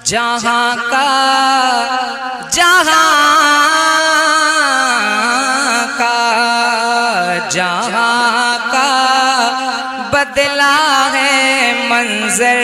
जहाँ का बदला है मंजर,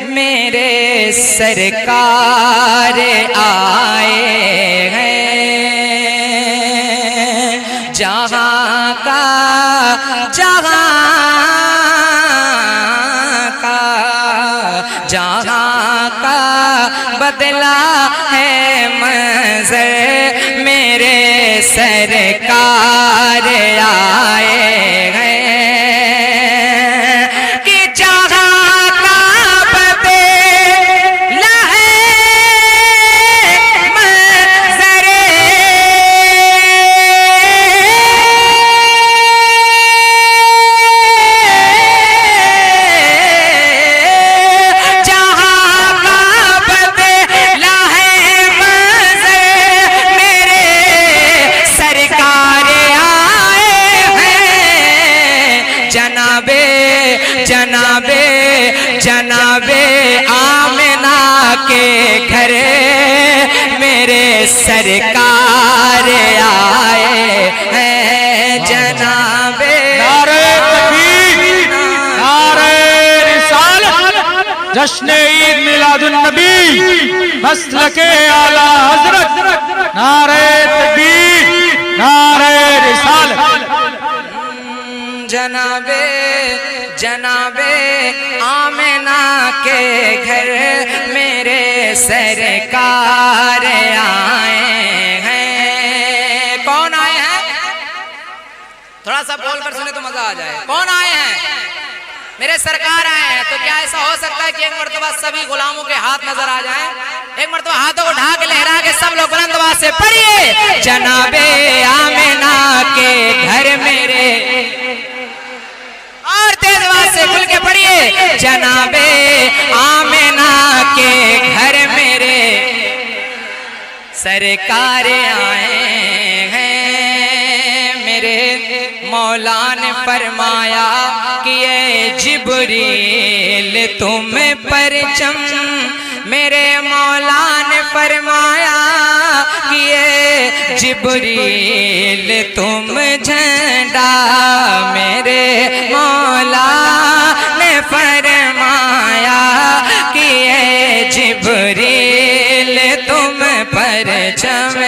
मेरे सरकार आए हैं। जहाँ का बदला है मंजर, मेरे सरकार आए हैं। कि जहाँ का बदला है मंजर, जनाबे आमिना के घर मेरे सरकार आए हैं। जनाबे नारे तकबीर, नारे रिसालत, जश्न ईद मिलादुन नबी, मसलके आला हजरत। नारे तकबीर, नारे रिसालत। जनाबे आमिना के घर मेरे सरकार आए हैं। कौन आए हैं? थोड़ा सा बोलकर सुने तो मजा आ जाए। कौन आए हैं? मेरे सरकार आए हैं। तो क्या ऐसा हो सकता है कि एक मर्तबा सभी गुलामों के हाथ नजर आ जाएं? एक मर्तबा हाथों को ढा के लहरा के सब लोग बुलंद आवाज से पढ़िए, जनाबे आमिना के घर मेरे, और तेज आवाज से खुल के पढ़िए, जनाबे आमिना के घर मेरे सरकार आए हैं। मेरे मौला ने फरमाया कि ये जिब्रील तुम परचम, मेरे मौला ने फरमाया कि ये जिब्रील तुम झंडा, मेरे मौला ने फरमाया कि ये जिब्रील तुम परचम।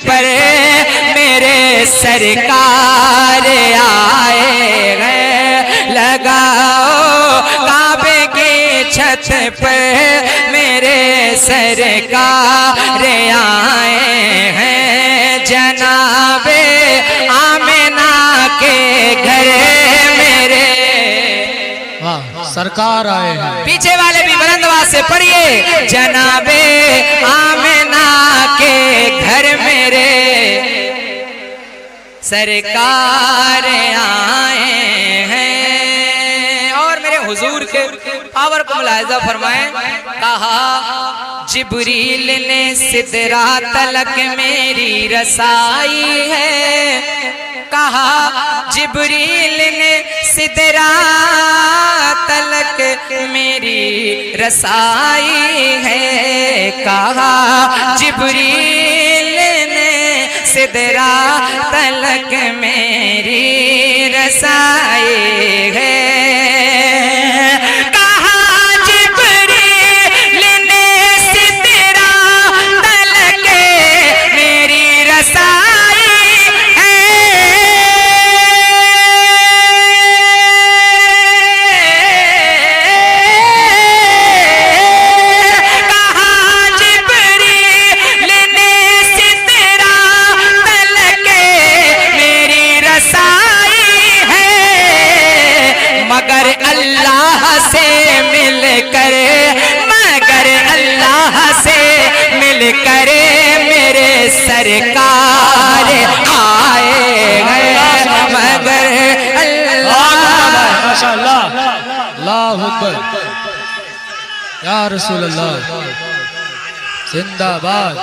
पर मेरे सरकार आए हैं। लगाओ काबे की छत पर मेरे सरकार आए हैं। जनाबे आमिना के घर मेरे सरकार आए हैं। पीछे वाले भी बुलंद आवाज से पढ़िए, जनाबे आमिना के घर मेरे सरकार आए हैं। और मेरे हुजूर के पावर को मुलाहिजा फरमाएं। कहा जिब्रील ने सिदरा तलक मेरी रसाई है, कहा जिब्रील ने सिदरा तलक मेरी रसाई है, कहा जिब्रील ने सिदरा तलक मेरी रसाई है। रसाई अल्लाह से मिलकर, मगर अल्लाह से मिलकर मेरे सरकार आए हैं, मगर अल्लाह। माशाअल्लाह, अल्लाहु अकबर, या रसूल अल्लाह, जिंदाबाद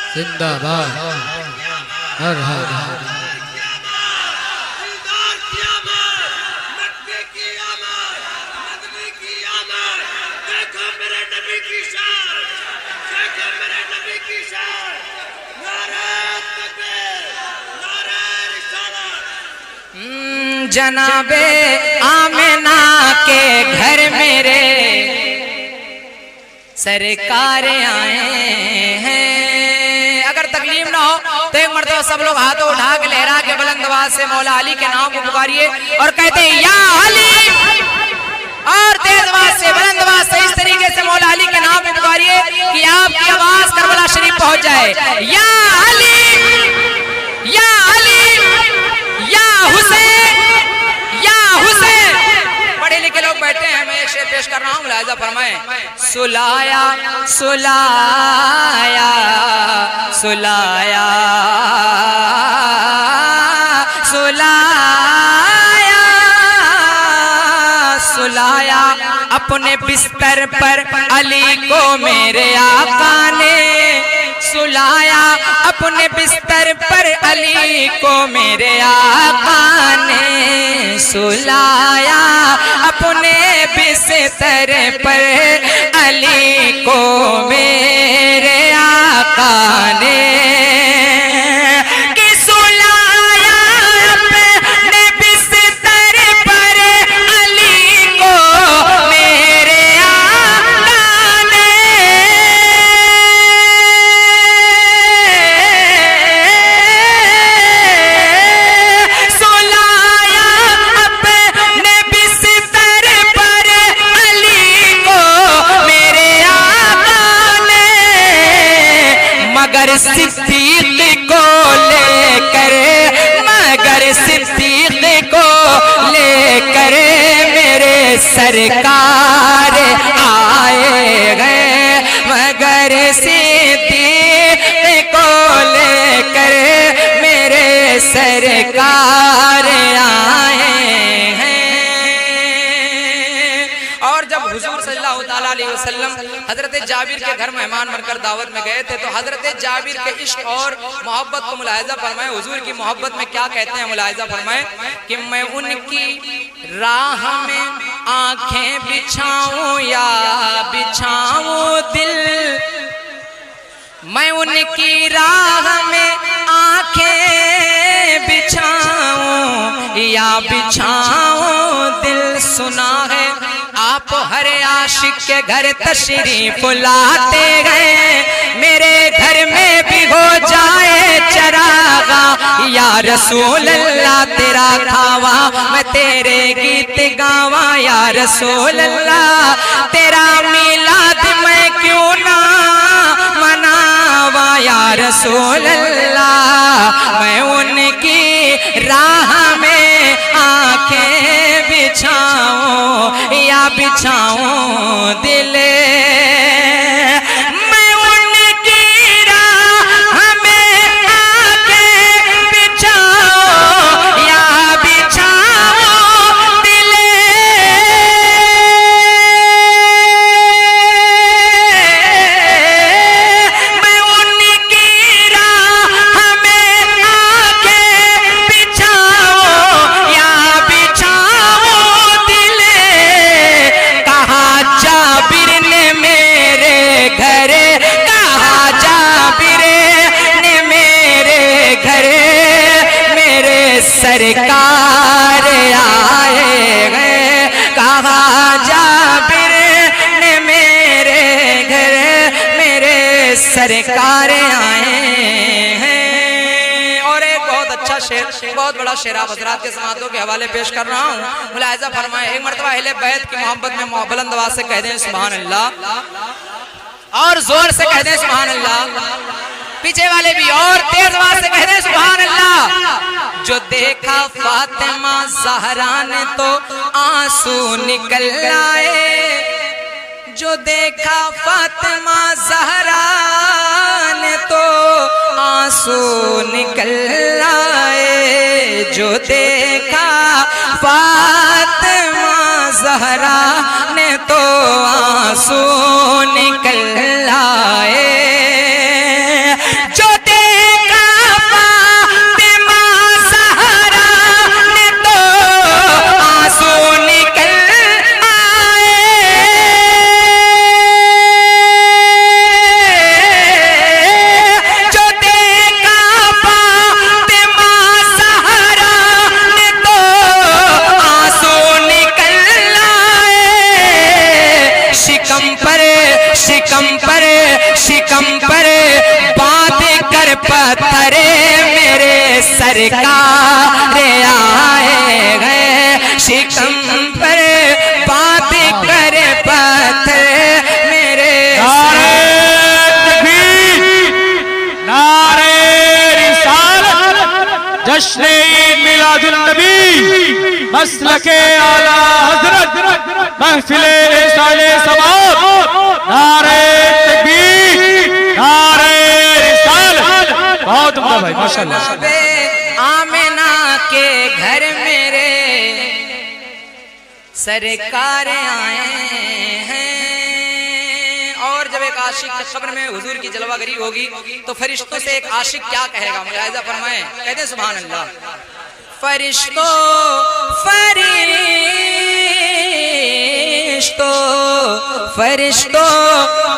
जिंदाबाद, हर हर हर। जनाबे आमिना के घर मेरे सरकार आए हैं। अगर तकलीफ ना हो तो एक मर्तबा सब लोग हाथों उठा के लहरा के बुलंद आवाज से मौला अली के नाम को पुकारिए और कहते हैं या अली, और तेज आवाज से बुलंद आवाज से इस तरीके से मौला अली के नाम को पुकारिए कि आपकी आवाज करबला शरीफ पहुंच जाए। या अली, या अली, या हुसैन, या हुसैन। पढ़े लिखे लोग बैठे हैं, मैं एक शेर पेश कर रहा हूँ, मुलाहिजा फरमाएं। सुलाया सुलाया सुलाया सुलाया सुलाया अपने बिस्तर पर अली को मेरे आका ने, सुलाया अपने बिस्तर पर अली को मेरे आका ने, सुलाया अपने बिस्तर पर अली को मेरे आका ने, कि सुलाया अपने बिस्तर पर अली को मेरे आका ने, सुलाया अपने बिस्तर पर अली को मेरे आका ने, मगर सिद्दीक को लेकर, मगर सिद्दीक को लेकर मेरे सरकार आए गए, मगर सिद्दीक को लेकर मेरे सरकार आए हैं। और जब हुजूर सल्लल्लाहु ताला अलैहि वसल्लम हजरत जाबिर के घर मेहमान बनकर दावत में गए थे तो हजरत जाबिर के इश्क और मोहब्बत को मुलाहिजा फरमाए। हुजूर की मोहब्बत में क्या कहते हैं, मुलाहिजा फरमाए कि मैं उनकी राह में आंखें बिछाऊं या बिछाऊं दिल, मैं उनकी राह में आंखें बिछाऊं या बिछाऊं दिल। सुना है आप हर आशिक के घर तशरीफ लाते गए, मेरे घर में भी हो जाए चरागा या रसूल अल्लाह तेरा खावा, मैं तेरे गीत गावा या रसूल अल्लाह तेरा मिलाद मैं क्यों ना मनावा या रसूल अल्लाह, मैं उनकी राह में आंखें बिछाऊं या बिछाऊं दिल, मैं उनकी राह में आंखें बिछाऊं या बिछाऊं दिल, मैं उनकी राह में आंखें बिछाऊं या बिछाऊं दिल। कहा जाबिर ने मेरे घर, कहा जाबिर ने मेरे घर मेरे सरकार आए हैं, कहा जाबिर ने मेरे घर मेरे सरकार आए हैं। और एक बहुत अच्छा शेर, बहुत बड़ा शेर आप हजरात के समातों के हवाले पेश कर रहा हूँ, मुलाहिजा फरमाए। एक मरतबा अहले बैत की मोहब्बत में बुलंद आवाज से कह दें सुभान अल्लाह, और जोर से कह दें सुभान अल्लाह। पीछे वाले भी और तेज आवाज से कह दे सुभान अल्लाह। जो देखा फातिमा ज़हरा ने तो आंसू निकल आए, जो देखा फातिमा ज़हरा ने तो आंसू निकल आए, जो देखा फातिमा ज़हरा ने तो आंसू निकल आए, जो देखा फातिमा ज़हरा ने तो आंसू निकल आए, जो देखा फातिमा ज़हरा ने तो आंसू निकल आए। शिकम पर बांध कर पत्थरे मेरे सरकार आए गए, शिकम पर बांध कर पत्थर मेरे नारे रिसालत, जश्न ईद मिलादुन नबी, मसलके आला हजरत, महफिले रिसाले सवाब, नारे तकबीर, नारे रिसालत। बहुत उम्दा भाई माशाल्लाह। आमिना के घर मेरे सरकार आए हैं। और जब एक आशिक कब्र में हुजूर की जलवागरी होगी तो फरिश्तों से एक आशिक क्या कहेगा, मुलाहिजा फरमाएं, कहते सुभान अल्लाह। फरिश्तों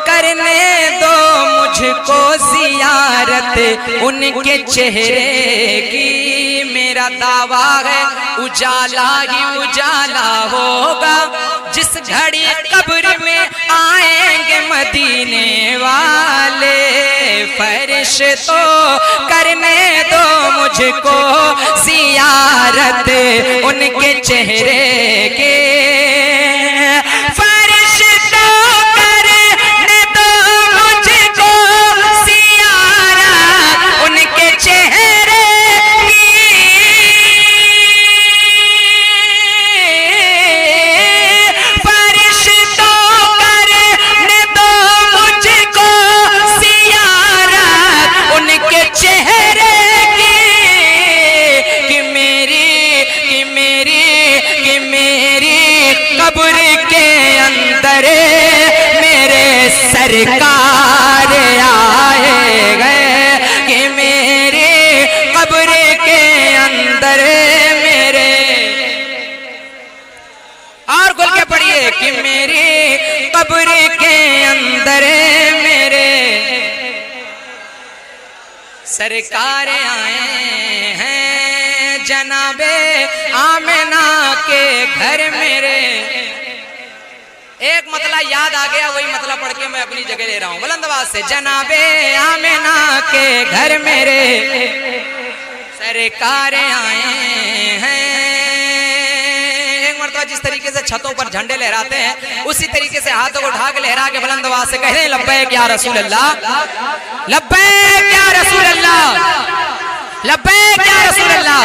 करने दो मुझको जियारत उनके चेहरे की, मेरा दावा है उजाला ही उजाला होगा जिस घड़ी कब्र में आएंगे मदीने वाले। फरिश्तों करने दो मुझको जियारत उनके चेहरे के, सरकार आए गए कि मेरी कब्र के अंदर मेरे, और खुल के पढ़िए कि मेरी कब्र के अंदर मेरे सरकार आए हैं। जनाबे आमिना के घर मेरे, एक मतलब याद आ गया, वही मतलब पढ़ के मैं अपनी जगह ले रहा हूं बुलंद आवाज से। जनाबे आमिना के घर मेरे सरकार आए हैं। एक मरतबा जिस तरीके से छतों पर झंडे लहराते हैं उसी तरीके से हाथों को उठा के लहरा के बुलंद आवाज से कह रहे हैं लब्बैक या रसूल अल्लाह, लब्बैक या रसूल अल्लाह, लब्बैक या रसूल अल्लाह।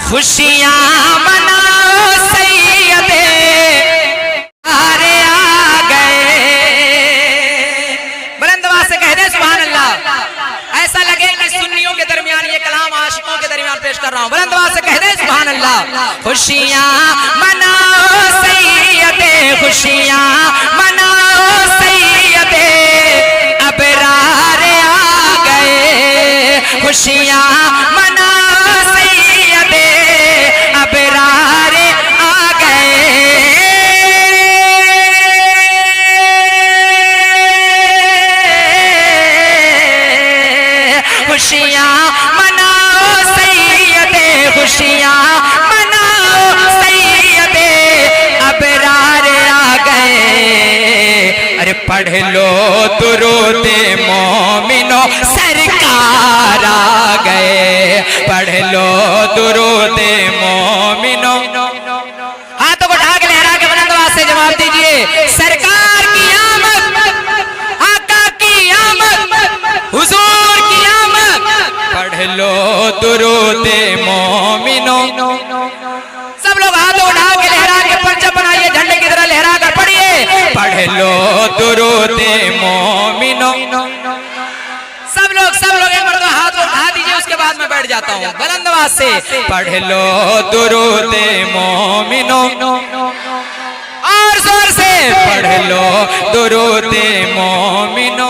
खुशियां मनाओ सैयदे अरे आ गए, बुलंद आवाज से कह दे सुभान अल्लाह। ऐसा लगे कि सुन्नियों के दरमियान ये कलाम आशिकों के दरमियान पेश कर रहा हूं, बुलंद आवाज से कह दे सुभान अल्लाह। खुशियां मनाओ सैयदे, खुशियां मनाओ सैयदे, अबरार आ गए, खुशियां मनाओ सैयदे, अबरार आ गए। खुशियां मनाओ सैयदे, खुशियां मनाओ सैयदे, अबरार आ गए। अरे पढ़ लो दुरूदे मोमिनो सरकार आ गए, पढ़ लो दुरूदे मोमिनो। हाथों को ढाक लहरा के बुलंद आवाज से जवाब दीजिए, सरकार की आमद, आका की आमद, हुजूर की लो दुरूदे मोमिनो। सब लोग एक बार तो हाथ उठा दीजिए, उसके बाद मैं बैठ जाता हूँ। बुलंद आवाज से पढ़ लो दुरूदे मोमिनो, और जोर से पढ़ लो दुरूदे मोमिनो।